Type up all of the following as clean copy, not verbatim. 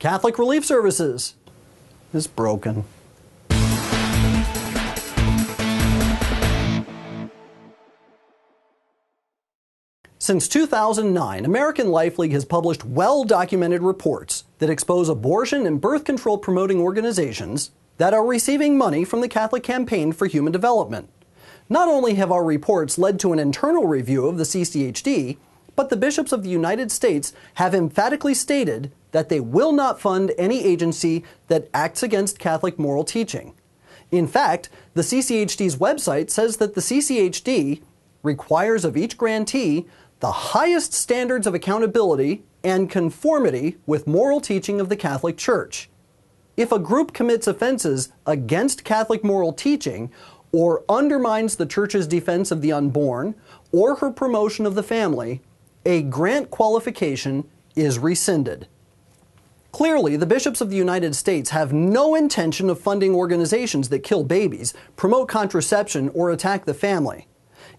Catholic Relief Services is broken. Since 2009, American Life League has published well-documented reports that expose abortion and birth control promoting organizations that are receiving money from the Catholic Campaign for Human Development. Not only have our reports led to an internal review of the CCHD, but the bishops of the United States have emphatically stated that they will not fund any agency that acts against Catholic moral teaching. In fact, the CCHD's website says that the CCHD requires of each grantee the highest standards of accountability and conformity with moral teaching of the Catholic Church. If a group commits offenses against Catholic moral teaching or undermines the Church's defense of the unborn or her promotion of the family, a grant qualification is rescinded. Clearly, the bishops of the United States have no intention of funding organizations that kill babies, promote contraception, or attack the family.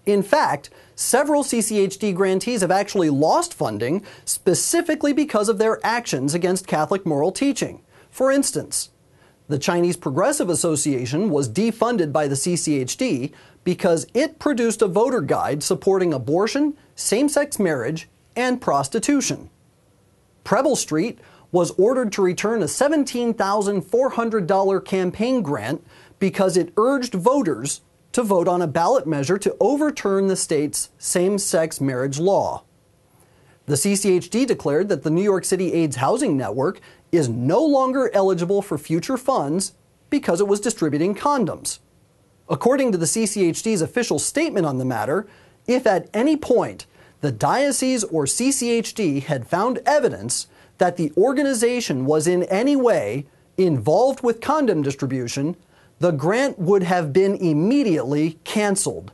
In fact, several CCHD grantees have actually lost funding specifically because of their actions against Catholic moral teaching. For instance, the Chinese Progressive Association was defunded by the CCHD because it produced a voter guide supporting abortion, same-sex marriage, and prostitution. Preble Street was ordered to return a $17,400 campaign grant because it urged voters to vote on a ballot measure to overturn the state's same-sex marriage law. The CCHD declared that the New York City AIDS Housing Network is no longer eligible for future funds because it was distributing condoms. According to the CCHD's official statement on the matter, if at any point the diocese or CCHD had found evidence that the organization was in any way involved with condom distribution, the grant would have been immediately canceled.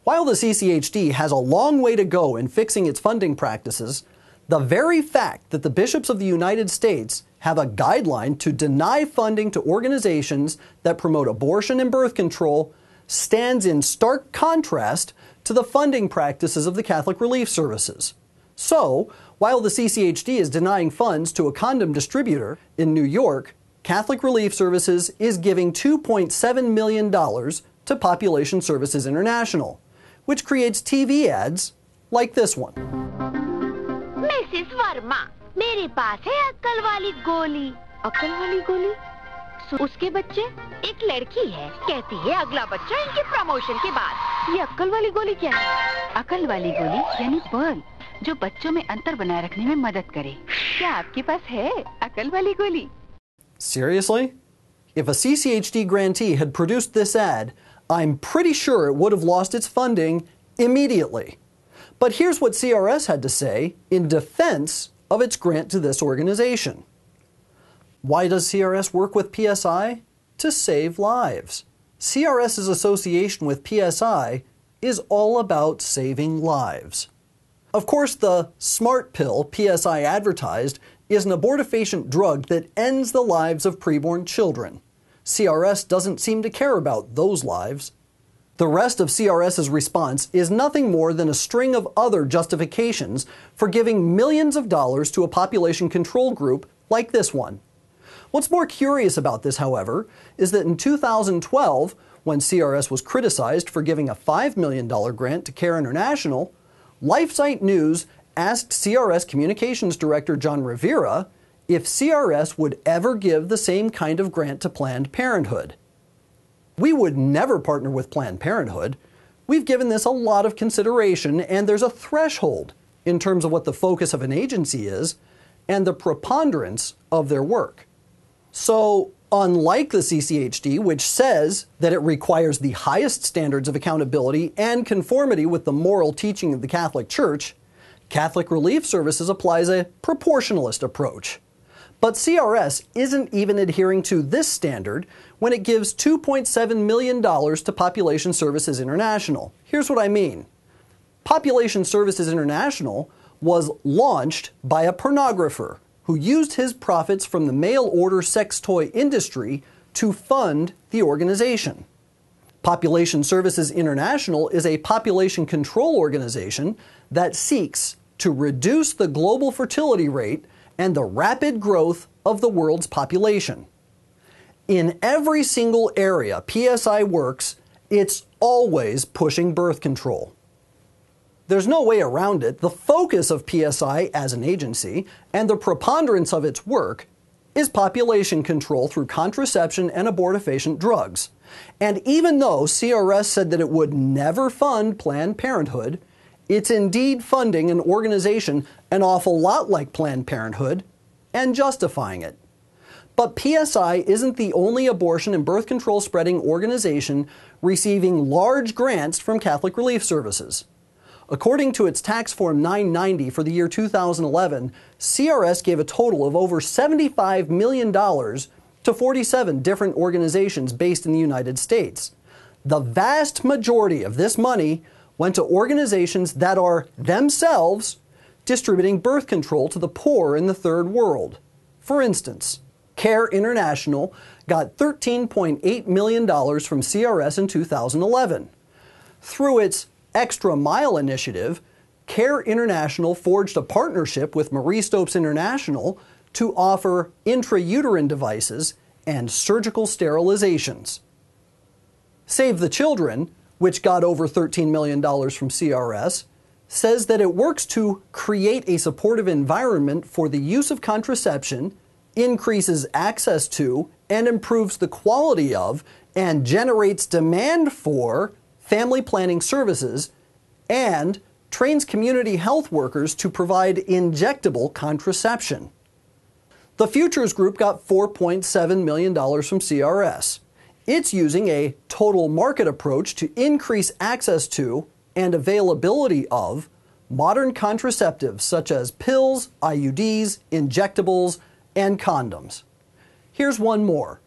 While the CCHD has a long way to go in fixing its funding practices, the very fact that the bishops of the United States have a guideline to deny funding to organizations that promote abortion and birth control stands in stark contrast to the funding practices of the Catholic Relief Services. So, while the CCHD is denying funds to a condom distributor in New York, Catholic Relief Services is giving $2.7 million to Population Services International, which creates TV ads like this one. Mrs. Verma, मेरे पास है अक्ल वाली गोली. अक्ल वाली गोली? उसके बच्चे? एक लड़की है. कहती है अगला बच्चा इनके प्रमोशन के बाद. ये अक्ल वाली गोली क्या है? अक्ल वाली गोली यानी पर्ल, जो बच्चों में अंतर बनाए रखने में मदद करे. क्या आपके पास है अक्ल वाली गोली? Seriously? If a CCHD grantee had produced this ad, I'm pretty sure it would have lost its funding immediately. But here's what CRS had to say in defense of its grant to this organization. Why does CRS work with PSI? To save lives. CRS's association with PSI is all about saving lives. Of course, the smart pill PSI advertised is an abortifacient drug that ends the lives of preborn children. CRS doesn't seem to care about those lives. The rest of CRS's response is nothing more than a string of other justifications for giving millions of dollars to a population control group like this one. What's more curious about this, however, is that in 2012, when CRS was criticized for giving a $5 million grant to CARE International, LifeSite News asked CRS Communications Director John Rivera if CRS would ever give the same kind of grant to Planned Parenthood. We would never partner with Planned Parenthood. We've given this a lot of consideration, and there's a threshold in terms of what the focus of an agency is and the preponderance of their work. So, unlike the CCHD, which says that it requires the highest standards of accountability and conformity with the moral teaching of the Catholic Church, Catholic Relief Services applies a proportionalist approach. But CRS isn't even adhering to this standard when it gives $2.7 million to Population Services International. Here's what I mean. Population Services International was launched by a pornographer who used his profits from the mail-order sex toy industry to fund the organization. Population Services International is a population control organization that seeks to reduce the global fertility rate and the rapid growth of the world's population. In every single area PSI works, it's always pushing birth control. There's no way around it. The focus of PSI as an agency and the preponderance of its work is population control through contraception and abortifacient drugs. And even though CRS said that it would never fund Planned Parenthood, it's indeed funding an organization an awful lot like Planned Parenthood and justifying it. But PSI isn't the only abortion and birth control spreading organization receiving large grants from Catholic Relief Services. According to its Tax Form 990 for the year 2011, CRS gave a total of over $75 million to 47 different organizations based in the United States. The vast majority of this money went to organizations that are themselves distributing birth control to the poor in the third world. For instance, CARE International got $13.8 million from CRS in 2011. Through its Extra Mile initiative, CARE International forged a partnership with Marie Stopes International to offer intrauterine devices and surgical sterilizations. Save the Children, which got over $13 million from CRS, says that it works to create a supportive environment for the use of contraception, increases access to, and improves the quality of, and generates demand for family planning services, and trains community health workers to provide injectable contraception. The Futures Group got $4.7 million from CRS. It's using a total market approach to increase access to and availability of modern contraceptives such as pills, IUDs, injectables, and condoms. Here's one more.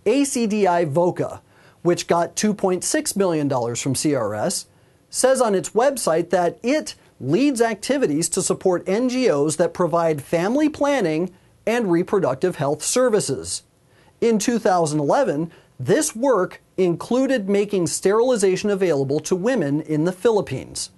ACDI VOCA, which got $2.6 million from CRS, says on its website that it leads activities to support NGOs that provide family planning and reproductive health services. In 2011, this work included making sterilization available to women in the Philippines.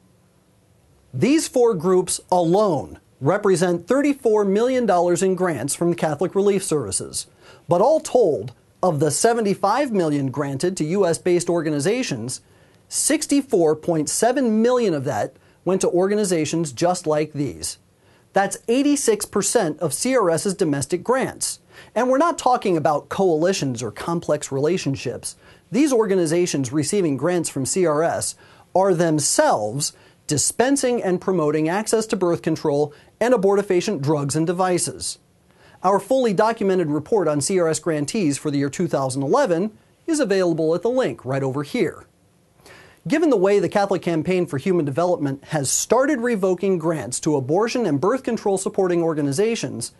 These four groups alone represent $34 million in grants from the Catholic Relief Services. But all told, of the $75 million granted to U.S.-based organizations, $64.7 million of that went to organizations just like these. That's 86% of CRS's domestic grants. And we're not talking about coalitions or complex relationships. These organizations receiving grants from CRS are themselves dispensing and promoting access to birth control and abortifacient drugs and devices. Our fully documented report on CRS grantees for the year 2011 is available at the link right over here. Given the way the Catholic Campaign for Human Development has started revoking grants to abortion and birth control supporting organizations,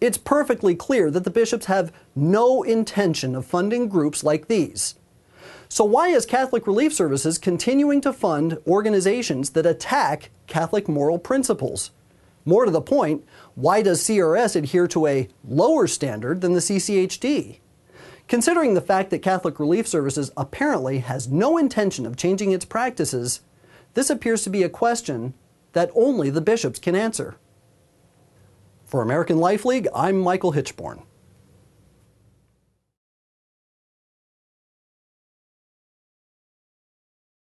it's perfectly clear that the bishops have no intention of funding groups like these. So why is Catholic Relief Services continuing to fund organizations that attack Catholic moral principles? More to the point, why does CRS adhere to a lower standard than the CCHD? Considering the fact that Catholic Relief Services apparently has no intention of changing its practices, this appears to be a question that only the bishops can answer. For American Life League, I'm Michael Hitchborn.